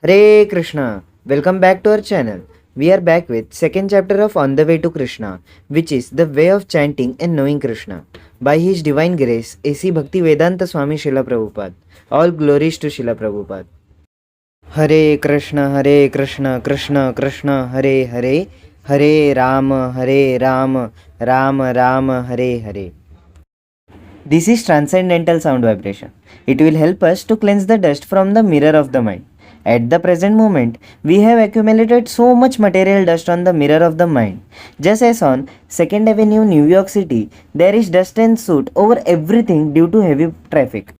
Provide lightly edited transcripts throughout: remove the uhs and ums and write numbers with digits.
Hare Krishna. Welcome back to our channel. We are back with second chapter of On the Way to Krishna, which is the way of chanting and knowing Krishna. By His Divine Grace, A.C. Bhakti Vedanta Swami Srila Prabhupada. All glories to Srila Prabhupada. Hare Krishna, Krishna Krishna, Hare Hare, Hare Rama, Rama Rama, Hare Hare. This is transcendental sound vibration. It will help us to cleanse the dust from the mirror of the mind. At the present moment, we have accumulated so much material dust on the mirror of the mind. Just as on 2nd Avenue, New York City, there is dust and soot over everything due to heavy traffic.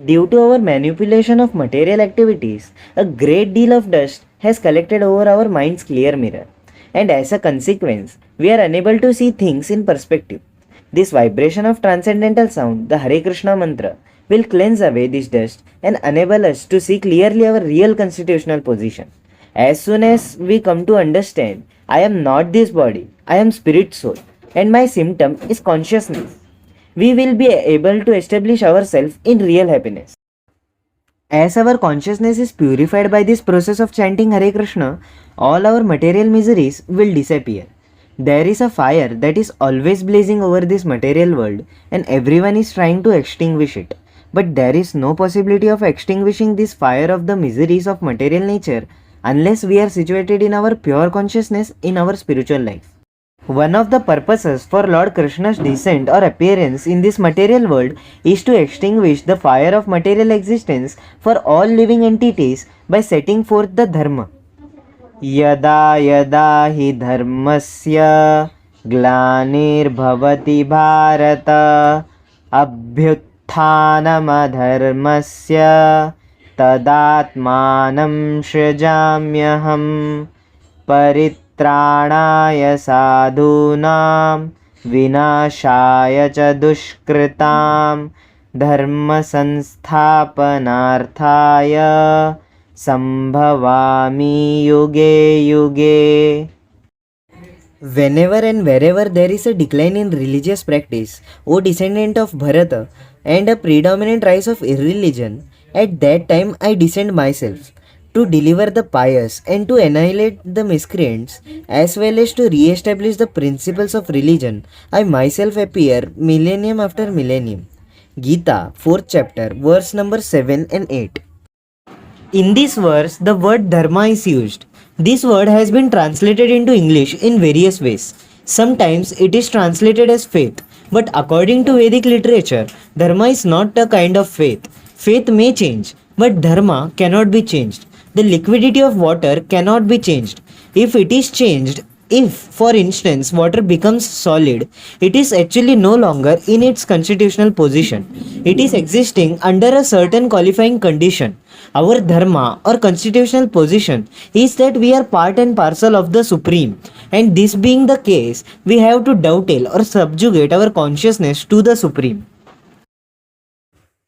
Due to our manipulation of material activities, a great deal of dust has collected over our mind's clear mirror. And as a consequence, we are unable to see things in perspective. This vibration of transcendental sound, the Hare Krishna mantra, will cleanse away this dust and enable us to see clearly our real constitutional position. As soon as we come to understand, I am not this body, I am spirit soul, and my symptom is consciousness, we will be able to establish ourselves in real happiness. As our consciousness is purified by this process of chanting Hare Krishna, all our material miseries will disappear. There is a fire that is always blazing over this material world, and everyone is trying to extinguish it. But there is no possibility of extinguishing this fire of the miseries of material nature unless we are situated in our pure consciousness in our spiritual life. One of the purposes for Lord Krishna's descent or appearance in this material world is to extinguish the fire of material existence for all living entities by setting forth the dharma. Yada yada hi dharmasya glanirбhavati bharata abhyutthanamaधर्मस्य tadatmanam सृजाम्यहम् परित्राणाय साधूनां विनाशाय च दुष्कृतां धर्मसंस्थापनार्थाय संभवामि युगे युगे. Whenever and wherever there is a decline in religious practice, O descendant of Bharata, and a predominant rise of irreligion, at that time I descend myself to deliver the pious and to annihilate the miscreants, as well as to re-establish the principles of religion. I myself appear millennium after millennium. Gita, 4th chapter, verse number 7 and 8. In this verse, the word dharma is used. This word has been translated into English in various ways. Sometimes it is translated as faith, but according to Vedic literature, dharma is not a kind of faith. Faith may change, but dharma cannot be changed. The liquidity of water cannot be changed. If it is changed, if, for instance, water becomes solid, it is actually no longer in its constitutional position. It is existing under a certain qualifying condition. Our dharma or constitutional position is that we are part and parcel of the Supreme, and this being the case, we have to dovetail or subjugate our consciousness to the Supreme.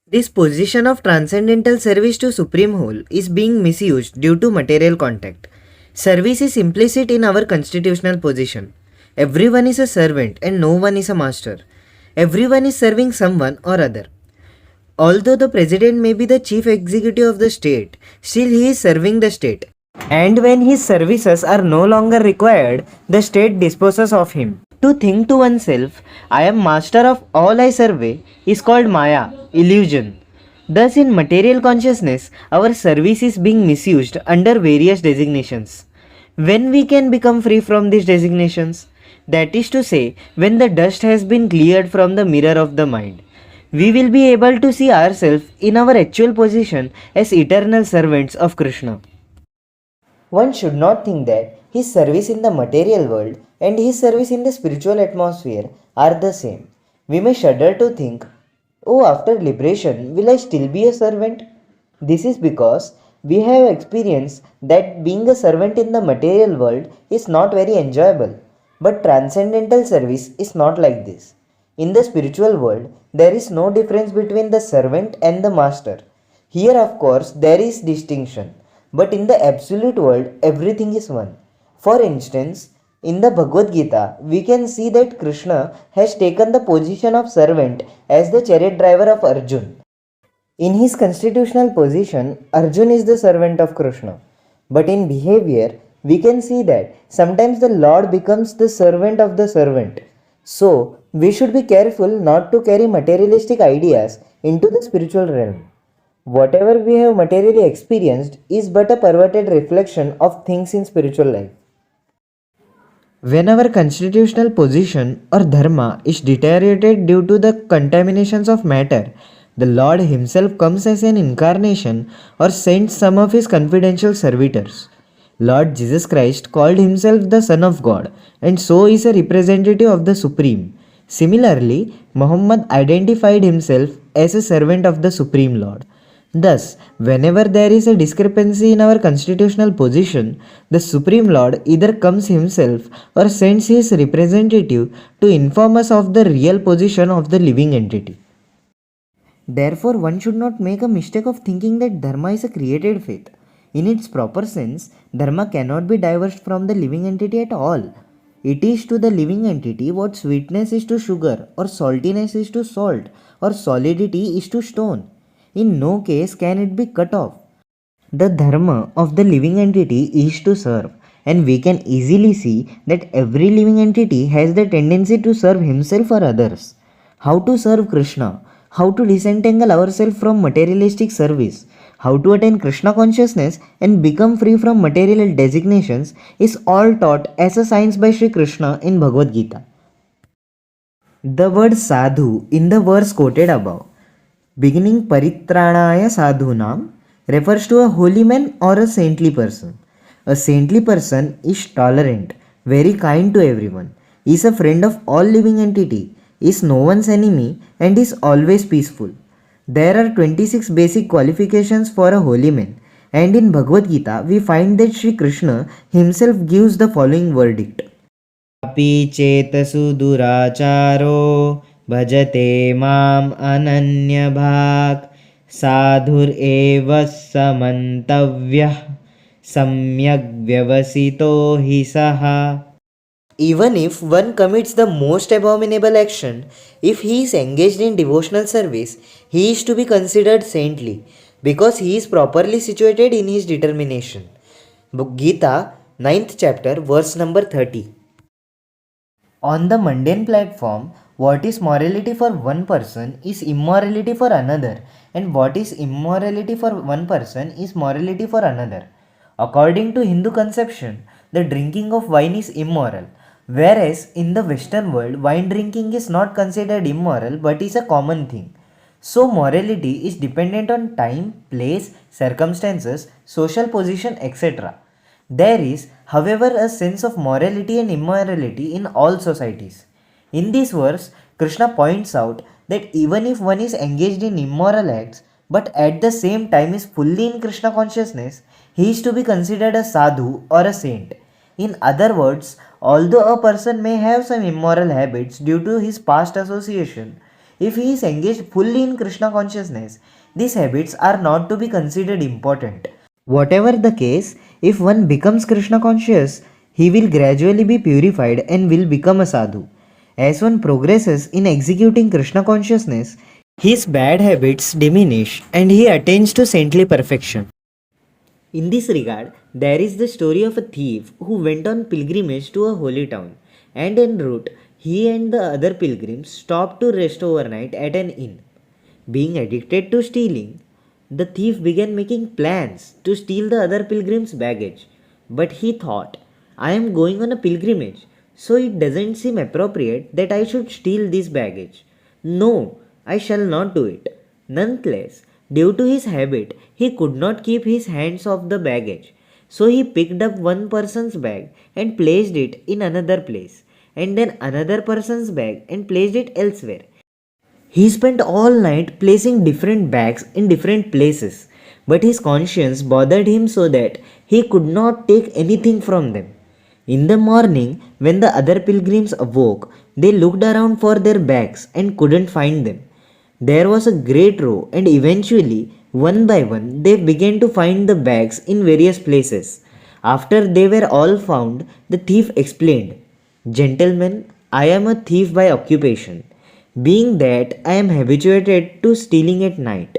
This position of transcendental service to Supreme Whole is being misused due to material contact. Service is implicit in our constitutional position. Everyone is a servant and no one is a master. Everyone is serving someone or other. Although the president may be the chief executive of the state, still he is serving the state. And when his services are no longer required, the state disposes of him. To think to oneself, I am master of all I survey, is called Maya, illusion. Thus, in material consciousness, our service is being misused under various designations. When we can become free from these designations? That is to say, when the dust has been cleared from the mirror of the mind, we will be able to see ourselves in our actual position as eternal servants of Krishna. One should not think that his service in the material world and his service in the spiritual atmosphere are the same. We may shudder to think, oh, after liberation, will I still be a servant? This is because we have experienced that being a servant in the material world is not very enjoyable. But transcendental service is not like this. In the spiritual world, there is no difference between the servant and the master. Here, of course, there is distinction. But in the absolute world, everything is one. For instance, in the Bhagavad Gita, we can see that Krishna has taken the position of servant as the chariot driver of Arjun. In his constitutional position, Arjun is the servant of Krishna. But in behavior, we can see that sometimes the Lord becomes the servant of the servant. So, we should be careful not to carry materialistic ideas into the spiritual realm. Whatever we have materially experienced is but a perverted reflection of things in spiritual life. When our constitutional position or dharma is deteriorated due to the contaminations of matter, the Lord Himself comes as an incarnation or sends some of His confidential servitors. Lord Jesus Christ called Himself the Son of God and so is a representative of the Supreme. Similarly, Muhammad identified himself as a servant of the Supreme Lord. Thus, whenever there is a discrepancy in our constitutional position, the Supreme Lord either comes himself or sends his representative to inform us of the real position of the living entity. Therefore, one should not make a mistake of thinking that Dharma is a created faith. In its proper sense, Dharma cannot be diverged from the living entity at all. It is to the living entity what sweetness is to sugar, or saltiness is to salt, or solidity is to stone. In no case can it be cut off. The dharma of the living entity is to serve, and we can easily see that every living entity has the tendency to serve himself or others. How to serve Krishna, how to disentangle ourselves from materialistic service, how to attain Krishna consciousness and become free from material designations is all taught as a science by Sri Krishna in Bhagavad Gita. The word sadhu in the verse quoted above, beginning Paritranaya Sadhunam, refers to a holy man or a saintly person. A saintly person is tolerant, very kind to everyone, is a friend of all living entity, is no one's enemy, and is always peaceful. There are 26 basic qualifications for a holy man, and in Bhagavad Gita we find that Sri Krishna himself gives the following verdict. Api chetasu duracharo bhajate mam ananya bhak sadhur eva samantavyah samyak vyavasito hi saha. Even if one commits the most abominable action, if he is engaged in devotional service, he is to be considered saintly because he is properly situated in his determination. Gita, 9th chapter, verse number 30. On the mundane platform, what is morality for one person is immorality for another, and what is immorality for one person is morality for another. According to Hindu conception, the drinking of wine is immoral, whereas in the Western world, wine drinking is not considered immoral but is a common thing. So, morality is dependent on time, place, circumstances, social position, etc. There is, however, a sense of morality and immorality in all societies. In this verse, Krishna points out that even if one is engaged in immoral acts but at the same time is fully in Krishna consciousness, he is to be considered a sadhu or a saint. In other words, although a person may have some immoral habits due to his past association, if he is engaged fully in Krishna consciousness, these habits are not to be considered important. Whatever the case, if one becomes Krishna conscious, he will gradually be purified and will become a sadhu. As one progresses in executing Krishna consciousness, his bad habits diminish and he attains to saintly perfection. In this regard, there is the story of a thief who went on pilgrimage to a holy town, and en route, he and the other pilgrims stopped to rest overnight at an inn. Being addicted to stealing, the thief began making plans to steal the other pilgrims' baggage. But he thought, I am going on a pilgrimage, so it doesn't seem appropriate that I should steal this baggage. No, I shall not do it. Nonetheless, due to his habit, he could not keep his hands off the baggage. So he picked up one person's bag and placed it in another place, and then another person's bag and placed it elsewhere. He spent all night placing different bags in different places, but his conscience bothered him so that he could not take anything from them. In the morning, when the other pilgrims awoke, they looked around for their bags and couldn't find them. There was a great row, and eventually, one by one, they began to find the bags in various places. After they were all found, the thief explained, Gentlemen, I am a thief by occupation. Being that I am habituated to stealing at night,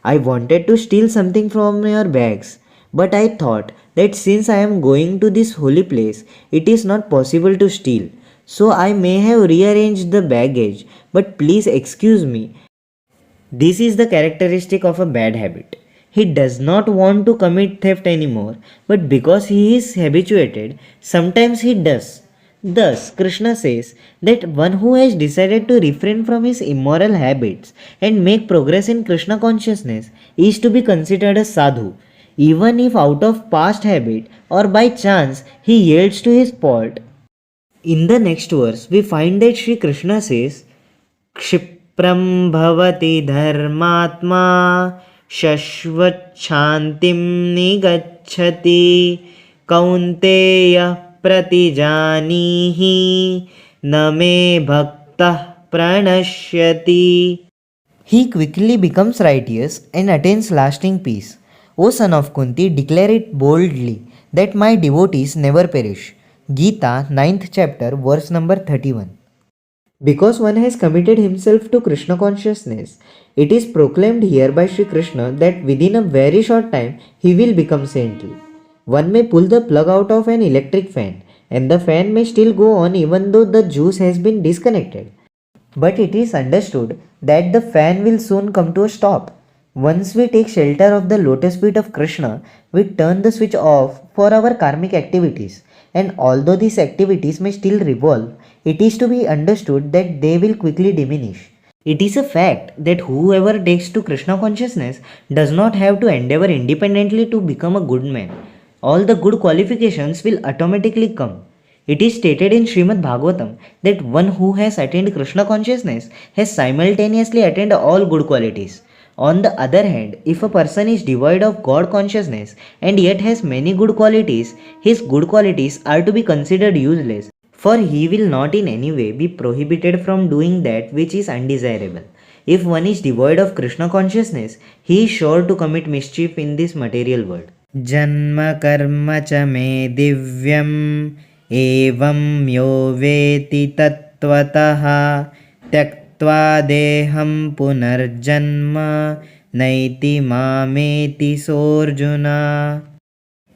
I wanted to steal something from your bags, but I thought that since I am going to this holy place, it is not possible to steal. So I may have rearranged the baggage, but please excuse me. This is the characteristic of a bad habit. He does not want to commit theft anymore, but because he is habituated, sometimes he does. Thus, Krishna says that one who has decided to refrain from his immoral habits and make progress in Krishna consciousness is to be considered a sadhu, even if out of past habit or by chance he yields to his fault. In the next verse, we find that Sri Krishna says, क्षिप्रं भवति धर्मात्मा शश्वच्छान्तिं निगच्छति कौन्तेयः प्रतिजानीहि न मे भक्तः प्रणश्यति. He quickly becomes righteous and attains lasting peace. O son of Kunti, declare it boldly that my devotees never perish. Gita, 9th chapter, verse number 31. Because one has committed himself to Krishna consciousness, it is proclaimed here by Sri Krishna that within a very short time he will become saintly. One may pull the plug out of an electric fan, and the fan may still go on even though the juice has been disconnected. But it is understood that the fan will soon come to a stop. Once we take shelter of the lotus feet of Krishna, we turn the switch off for our karmic activities. And although these activities may still revolve, it is to be understood that they will quickly diminish. It is a fact that whoever takes to Krishna consciousness does not have to endeavor independently to become a good man. All the good qualifications will automatically come. It is stated in Srimad Bhagavatam that one who has attained Krishna consciousness has simultaneously attained all good qualities. On the other hand, if a person is devoid of God consciousness and yet has many good qualities, his good qualities are to be considered useless, for he will not in any way be prohibited from doing that which is undesirable. If one is devoid of Krishna consciousness, he is sure to commit mischief in this material world. Janma karma cha me divyam evam yo veti tattvataha त्यक्त्वा देहं पुनर्जन्म नैति मामेति सोऽर्जुना.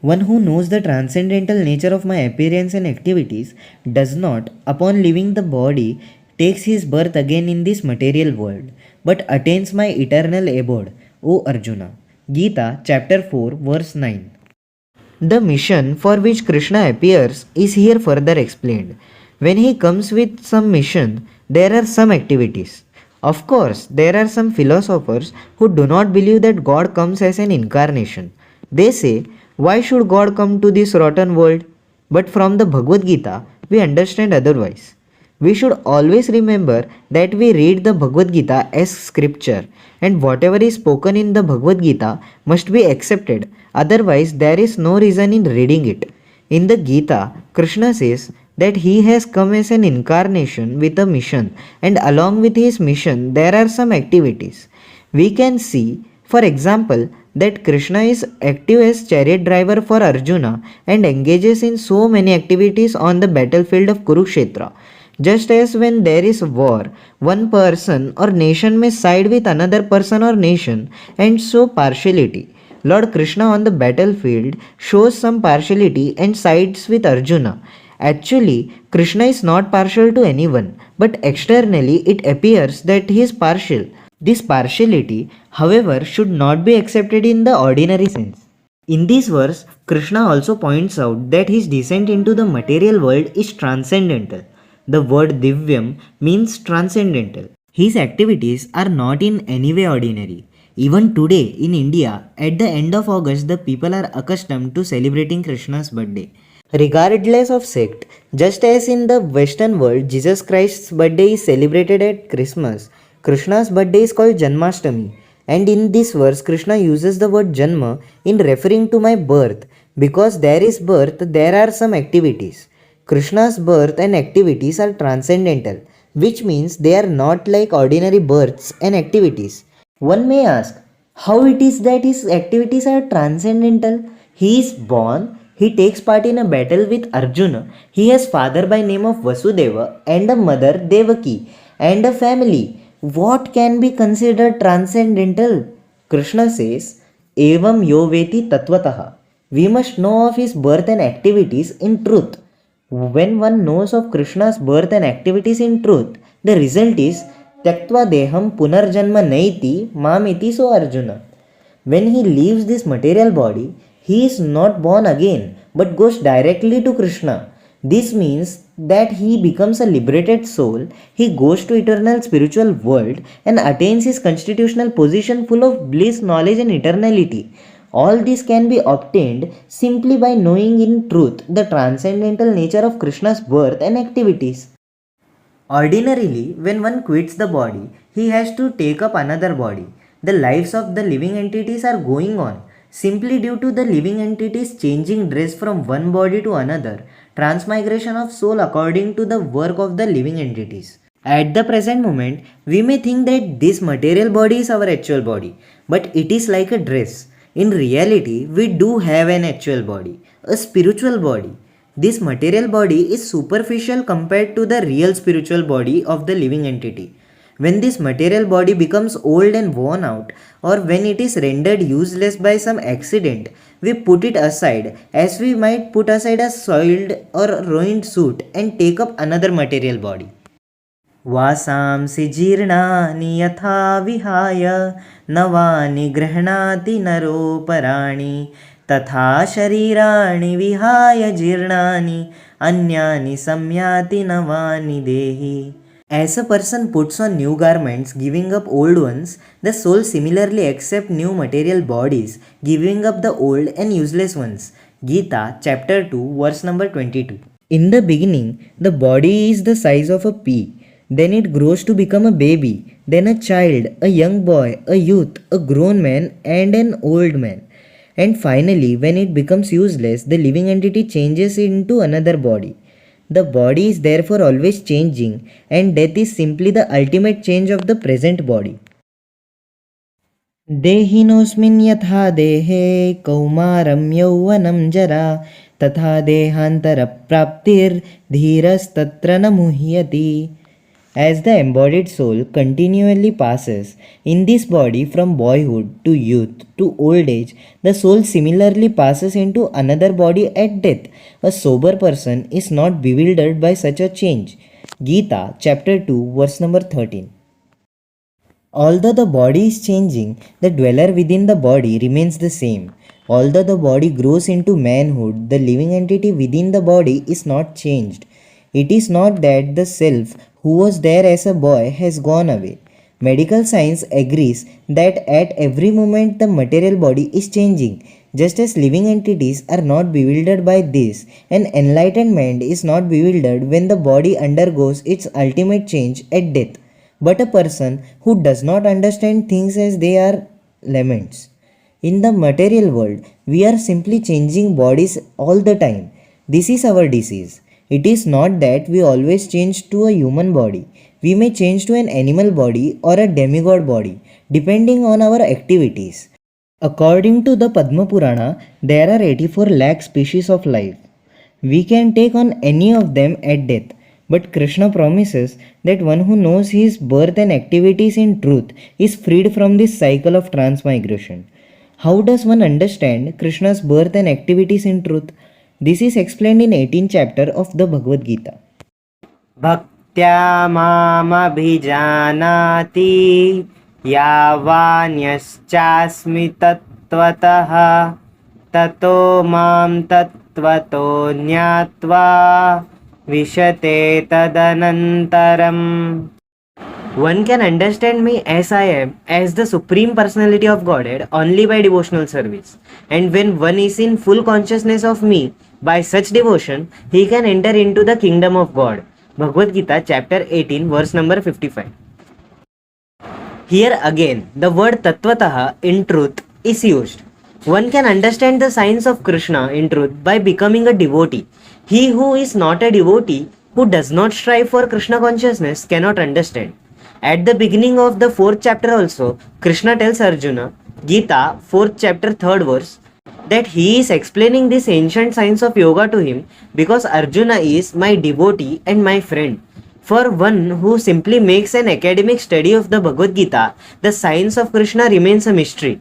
One who knows the transcendental nature of my appearance and activities does not, upon leaving the body, takes his birth again in this material world, but attains my eternal abode, O Arjuna. Gita, chapter 4, verse 9. The mission for which Krishna appears is here further explained. When he comes with some mission, there are some activities. Of course, there are some philosophers who do not believe that God comes as an incarnation. They say, why should God come to this rotten world? But from the Bhagavad Gita, we understand otherwise. We should always remember that we read the Bhagavad Gita as scripture, and whatever is spoken in the Bhagavad Gita must be accepted, otherwise there is no reason in reading it. In the Gita, Krishna says that he has come as an incarnation with a mission, and along with his mission there are some activities. We can see, for example, that Krishna is active as chariot driver for Arjuna and engages in so many activities on the battlefield of Kurukshetra. Just as when there is war, one person or nation may side with another person or nation and show partiality. Lord Krishna on the battlefield shows some partiality and sides with Arjuna. Actually, Krishna is not partial to anyone, but externally it appears that he is partial. This partiality, however, should not be accepted in the ordinary sense. In this verse, Krishna also points out that his descent into the material world is transcendental. The word Divyam means transcendental. His activities are not in any way ordinary. Even today in India, at the end of August, the people are accustomed to celebrating Krishna's birthday. Regardless of sect, just as in the Western world, Jesus Christ's birthday is celebrated at Christmas, Krishna's birthday is called Janmashtami. And in this verse, Krishna uses the word Janma in referring to my birth. Because there is birth, there are some activities. Krishna's birth and activities are transcendental, which means they are not like ordinary births and activities. One may ask, how it is that his activities are transcendental? He is born, he takes part in a battle with Arjuna, he has father by name of Vasudeva and a mother Devaki and a family. What can be considered transcendental? Krishna says, Evam yo veti tattvataha. We must know of his birth and activities in truth. When one knows of Krishna's birth and activities in truth, the result is Tyaktva deham punarjanma naiti mamiti so Arjuna. When he leaves this material body, he is not born again but goes directly to Krishna. This means that he becomes a liberated soul, he goes to eternal spiritual world and attains his constitutional position full of bliss, knowledge and eternality. All this can be obtained simply by knowing in truth the transcendental nature of Krishna's birth and activities. Ordinarily, when one quits the body, he has to take up another body. The lives of the living entities are going on simply due to the living entities changing dress from one body to another, transmigration of soul according to the work of the living entities. At the present moment, we may think that this material body is our actual body, but it is like a dress. In reality, we do have an actual body, a spiritual body. This material body is superficial compared to the real spiritual body of the living entity. When this material body becomes old and worn out, or when it is rendered useless by some accident, we put it aside as we might put aside a soiled or ruined suit and take up another material body. वासांसि जीर्णानि यथा विहाय नवानि गृह्णाति नरोपराणि तथा शरीराणि विहाय जीर्णानि अन्यानि संयाति नवानि देहि. As a person puts on new garments, giving up old ones, the soul similarly accepts new material bodies, giving up the old and useless ones. Gita, chapter 2, verse number 22. In the beginning, the body is the size of a pea. Then it grows to become a baby, then a child, a young boy, a youth, a grown man, and an old man. And finally, when it becomes useless, the living entity changes into another body. The body is therefore always changing, and death is simply the ultimate change of the present body. देहिनोऽस्मिन् यथा देहे कौमारं यौवनं जरा तथा देहान्तरप्राप्तिर्धीरस्तत्र न मुह्यति. As the embodied soul continually passes in this body from boyhood to youth to old age, the soul similarly passes into another body at death. A sober person is not bewildered by such a change. Gita, chapter 2, verse number 13. Although the body is changing, the dweller within the body remains the same. Although the body grows into manhood, the living entity within the body is not changed. It is not that the self who was there as a boy has gone away. Medical science agrees that at every moment the material body is changing. Just as living entities are not bewildered by this, an enlightened mind is not bewildered when the body undergoes its ultimate change at death. But a person who does not understand things as they are laments. In the material world, we are simply changing bodies all the time. This is our disease. It is not that we always change to a human body. We may change to an animal body or a demigod body, depending on our activities. According to the Padma Purana, there are 84 lakh species of life. We can take on any of them at death. But Krishna promises that one who knows his birth and activities in truth is freed from this cycle of transmigration. How does one understand Krishna's birth and activities in truth? This is explained in 18th chapter of the Bhagavad Gita. Bhaktya mamabhijanati yavanyaschasmi tattvataha tato mam tattvato jnatva vishate tadanantaram. One can understand me as I am, as the Supreme Personality of Godhead, only by devotional service. And when one is in full consciousness of me, by such devotion, he can enter into the kingdom of God. Bhagavad Gita, chapter 18, verse number 55. Here again, the word Tattvataha in truth is used. One can understand the science of Krishna in truth by becoming a devotee. He who is not a devotee, who does not strive for Krishna consciousness, cannot understand. At the beginning of the 4th chapter also, Krishna tells Arjuna, Gita, 4th chapter, 3rd verse, that he is explaining this ancient science of yoga to him because Arjuna is my devotee and my friend. For one who simply makes an academic study of the Bhagavad Gita, the science of Krishna remains a mystery.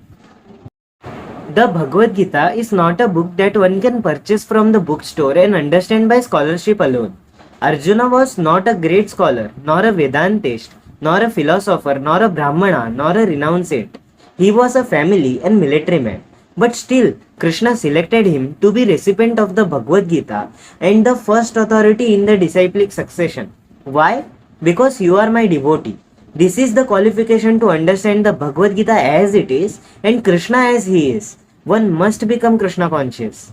The Bhagavad Gita is not a book that one can purchase from the bookstore and understand by scholarship alone. Arjuna was not a great scholar, nor a Vedantist, nor a philosopher, nor a Brahmana, nor a renunciate. He was a family and military man. But still, Krishna selected him to be recipient of the Bhagavad Gita and the first authority in the disciplic succession. Why? Because you are my devotee. This is the qualification to understand the Bhagavad Gita as it is and Krishna as he is. One must become Krishna conscious.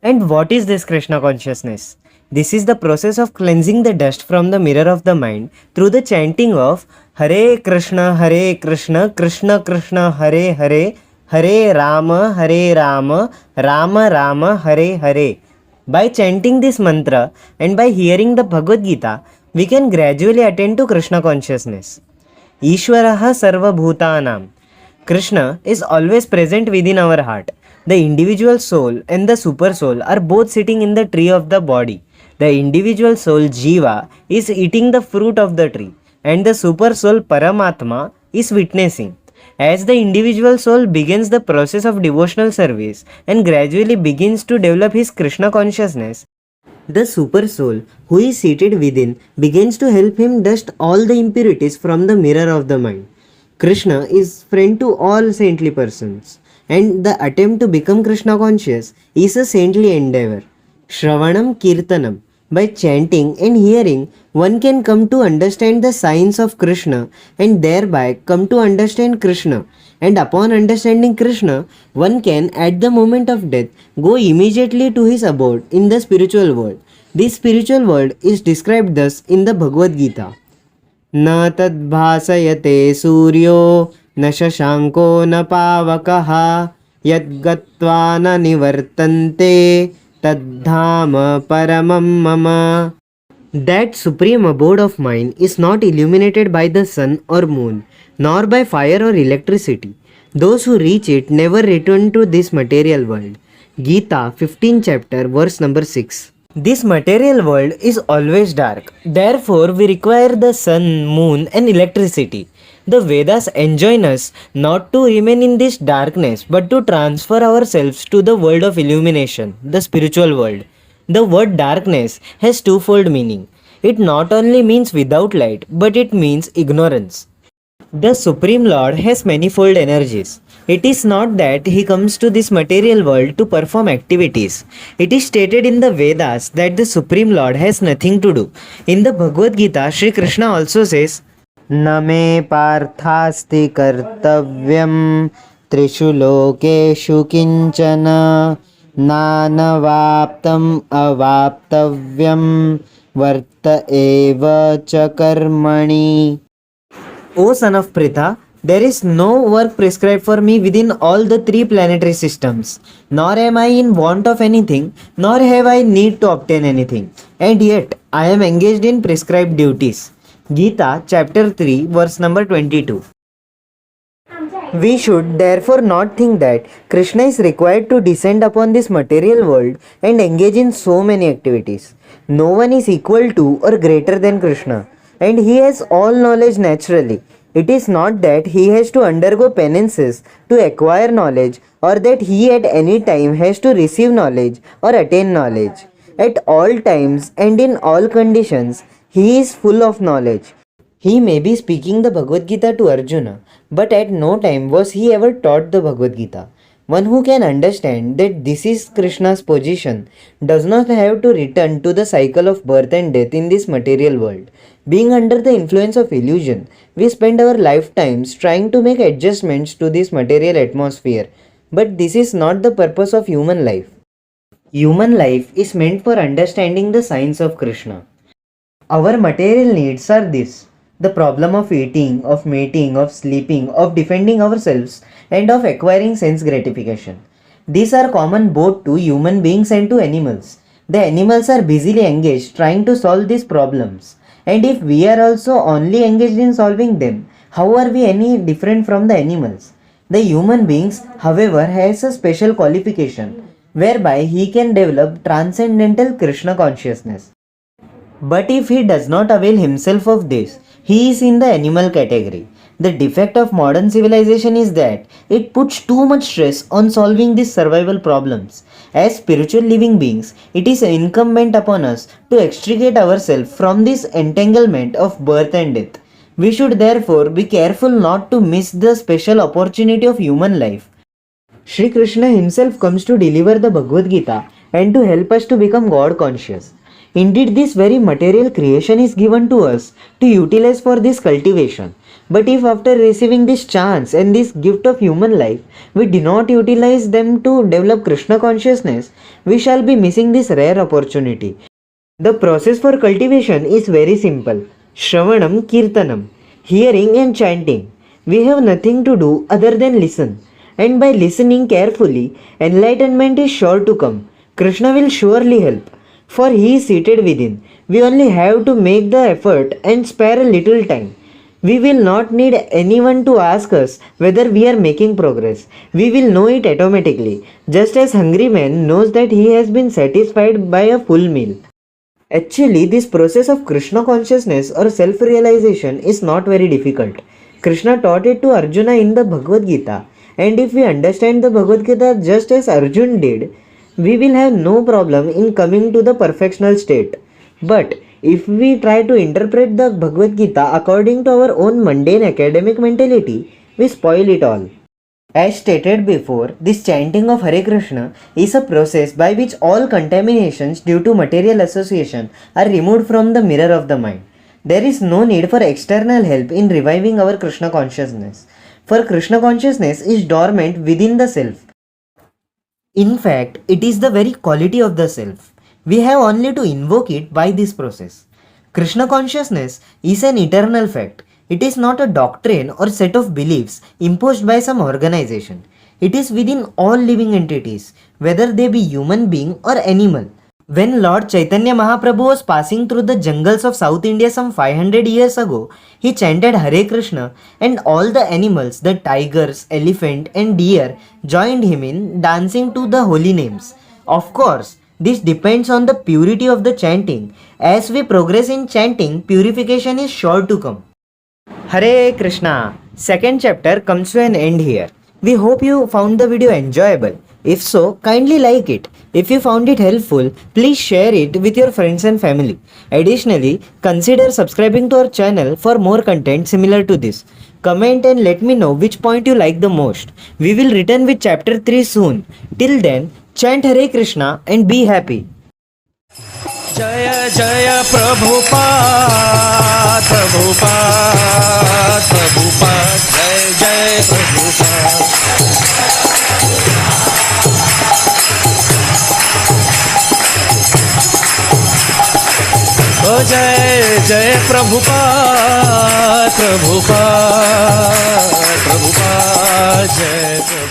And what is this Krishna consciousness? This is the process of cleansing the dust from the mirror of the mind through the chanting of Hare Krishna, Krishna Krishna, Hare Hare, Hare Rama, Rama Rama, Hare Hare. By chanting this mantra and by hearing the Bhagavad Gita, we can gradually attain to Krishna consciousness. Ishwaraha Sarva Bhutanam. Krishna is always present within our heart. The individual soul and the super soul are both sitting in the tree of the body. The individual soul Jiva is eating the fruit of the tree and the super soul Paramatma is witnessing. As the individual soul begins the process of devotional service and gradually begins to develop his Krishna consciousness, the super soul who is seated within begins to help him dust all the impurities from the mirror of the mind. Krishna is friend to all saintly persons, and the attempt to become Krishna conscious is a saintly endeavor. Shravanam Kirtanam. By chanting and hearing, one can come to understand the signs of Krishna and thereby come to understand Krishna. And upon understanding Krishna, one can at the moment of death go immediately to his abode in the spiritual world. This spiritual world is described thus in the Bhagavad Gita. न तद्भासयते सूर्यो न शशांको न पावकः यद्गत्वा न निवर्तन्ते तद्धाम paramam mama. That supreme abode of mine is not illuminated by the sun or moon, nor by fire or electricity. Those who reach it never return to this material world. Gita 15 chapter verse number 6. This material world is always dark. Therefore, we require the sun, moon, and electricity. The Vedas enjoin us not to remain in this darkness but to transfer ourselves to the world of illumination, the spiritual world. The word darkness has twofold meaning. It not only means without light, but it means ignorance. The Supreme Lord has manifold energies. It is not that he comes to this material world to perform activities. It is stated in the Vedas that the Supreme Lord has nothing to do. In the Bhagavad Gita, Sri Krishna also says, न मे पार्थास्ति कर्तव्यं त्रिषु लोकेषु किंचन नानवाप्तम् अवाप्तव्यं वर्त एव च कर्मणि. O son of Pritha, there is no work prescribed for me within all the three planetary systems, nor am I in want of anything, nor have I need to obtain anything, and yet I am engaged in prescribed duties. Gita chapter 3 verse number 22. We should therefore not think that Krishna is required to descend upon this material world and engage in so many activities. No one is equal to or greater than Krishna, and he has all knowledge naturally. It is not that he has to undergo penances to acquire knowledge, or that he at any time has to receive knowledge or attain knowledge. At all times and in all conditions, he is full of knowledge. He may be speaking the Bhagavad Gita to Arjuna, but at no time was he ever taught the Bhagavad Gita. One who can understand that this is Krishna's position does not have to return to the cycle of birth and death in this material world. Being under the influence of illusion, we spend our lifetimes trying to make adjustments to this material atmosphere. But this is not the purpose of human life. Human life is meant for understanding the signs of Krishna. Our material needs are this: the problem of eating, of mating, of sleeping, of defending ourselves, and of acquiring sense gratification. These are common both to human beings and to animals. The animals are busily engaged trying to solve these problems. And if we are also only engaged in solving them, how are we any different from the animals? The human beings, however, has a special qualification whereby he can develop transcendental Krishna consciousness. But if he does not avail himself of this, he is in the animal category. The defect of modern civilization is that it puts too much stress on solving these survival problems. As spiritual living beings, it is incumbent upon us to extricate ourselves from this entanglement of birth and death. We should therefore be careful not to miss the special opportunity of human life. Sri Krishna himself comes to deliver the Bhagavad Gita and to help us to become God conscious. Indeed, this very material creation is given to us to utilize for this cultivation. But if after receiving this chance and this gift of human life, we do not utilize them to develop Krishna consciousness, we shall be missing this rare opportunity. The process for cultivation is very simple. Shravanam Kirtanam, hearing and chanting. We have nothing to do other than listen. And by listening carefully, enlightenment is sure to come. Krishna will surely help, for he is seated within. We only have to make the effort and spare a little time. We will not need anyone to ask us whether we are making progress. We will know it automatically, just as hungry man knows that he has been satisfied by a full meal. Actually, this process of Krishna consciousness or self-realization is not very difficult. Krishna taught it to Arjuna in the Bhagavad Gita, and if we understand the Bhagavad Gita just as Arjun did, we will have no problem in coming to the perfectional state. But if we try to interpret the Bhagavad Gita according to our own mundane academic mentality, we spoil it all. As stated before, this chanting of Hare Krishna is a process by which all contaminations due to material association are removed from the mirror of the mind. There is no need for external help in reviving our Krishna consciousness, for Krishna consciousness is dormant within the self. In fact, it is the very quality of the self. We have only to invoke it by this process. Krishna consciousness is an eternal fact. It is not a doctrine or set of beliefs imposed by some organization. It is within all living entities, whether they be human being or animal. When Lord Chaitanya Mahaprabhu was passing through the jungles of South India some 500 years ago, he chanted Hare Krishna and all the animals, the tigers, elephant and deer joined him in dancing to the holy names. Of course, this depends on the purity of the chanting. As we progress in chanting, purification is sure to come. Hare Krishna. Second chapter comes to an end here. We hope you found the video enjoyable. If so, kindly like it. If you found it helpful, please share it with your friends and family. Additionally, consider subscribing to our channel for more content similar to this. Comment and let me know which point you like the most. We will return with chapter 3 soon. Till then, chant Hare Krishna and be happy. जय जय प्रभुपाद प्रभुपाद प्रभुपाद जय जय प्रभुपाद ओ जय जय प्रभुपाद प्रभुपाद प्रभुपाद जय प्रभुपाद